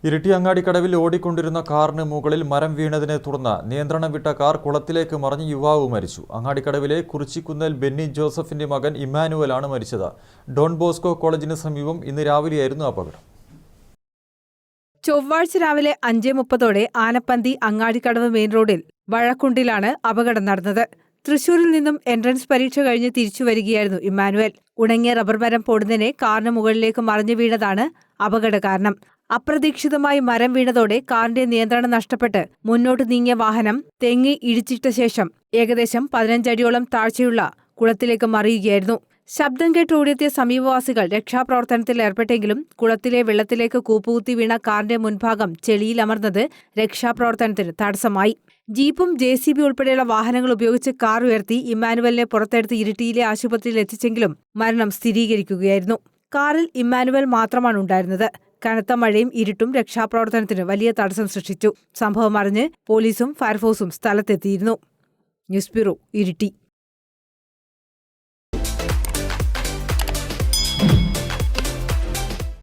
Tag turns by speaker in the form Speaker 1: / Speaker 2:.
Speaker 1: ഇരിട്ടി അങ്ങാടിക്കടവിൽ ഓടിക്കൊണ്ടിരുന്ന കാറിന് മുകളിൽ മരം വീണതിനെ തുടർന്ന് നിയന്ത്രണം വിട്ട കാർ കുളത്തിലേക്ക് മറിഞ്ഞ് യുവാവ് മരിച്ചു. അങ്ങാടിക്കടവിലെ കുറിച്ചിക്കുന്നേൽ ബെന്നി ജോസഫിന്റെ മകൻ ഇമ്മാനുവലാണ് മരിച്ചത്. ഡോൺ ബോസ്കോ കോളേജിന് സമീപം ഇന്ന് രാവിലെയായിരുന്നു അപകടം.
Speaker 2: ചൊവ്വാഴ്ച രാവിലെ 5:30 ആനപ്പന്തി അങ്ങാടിക്കടവ് മെയിൻ റോഡിൽ വഴക്കുണ്ടിലാണ് അപകടം നടന്നത്. തൃശൂരിൽ നിന്നും എൻട്രൻസ് പരീക്ഷ കഴിഞ്ഞ് തിരിച്ചു വരികയായിരുന്നു ഇമ്മാനുവൽ. ഉണങ്ങിയ റബ്ബർ മരം പൊടുന്നതിനെ കാറിന് മുകളിലേക്ക് മറിഞ്ഞു വീണതാണ് അപകട കാരണം. അപ്രതീക്ഷിതമായി മരം വീണതോടെ കാറിന്റെ നിയന്ത്രണം നഷ്ടപ്പെട്ട് മുന്നോട്ട് നീങ്ങിയ വാഹനം തെങ്ങി ഇടിച്ചിട്ട ശേഷം ഏകദേശം 15 അടിയോളം താഴ്ചയുള്ള കുളത്തിലേക്ക് മറിയുകയായിരുന്നു. ശബ്ദം കേട്ട് ഓടിയെത്തിയ സമീപവാസികൾ രക്ഷാപ്രവർത്തനത്തിൽ ഏർപ്പെട്ടെങ്കിലും കുളത്തിലെ വെള്ളത്തിലേക്ക് കൂപ്പുകുത്തി വീണ കാറിന്റെ മുൻഭാഗം ചെളിയിലമർന്നത് രക്ഷാപ്രവർത്തനത്തിന് തടസ്സമായി. ജീപ്പും JCB ഉൾപ്പെടെയുള്ള വാഹനങ്ങൾ ഉപയോഗിച്ച് കാർ ഉയർത്തി ഇമ്മാനുവലിനെ പുറത്തെടുത്ത് ഇരിട്ടിയിലെ ആശുപത്രിയിൽ എത്തിച്ചെങ്കിലും മരണം സ്ഥിരീകരിക്കുകയായിരുന്നു. കാറിൽ ഇമ്മാനുവൽ മാത്രമാണ് ഉണ്ടായിരുന്നത്. കനത്ത മഴയും ഇരുട്ടും രക്ഷാപ്രവർത്തനത്തിന് വലിയ തടസ്സം സൃഷ്ടിച്ചു. സംഭവം അറിഞ്ഞ് പോലീസും ഫയർഫോഴ്സും സ്ഥലത്തെത്തിയിരുന്നു. News bureau, Iritty.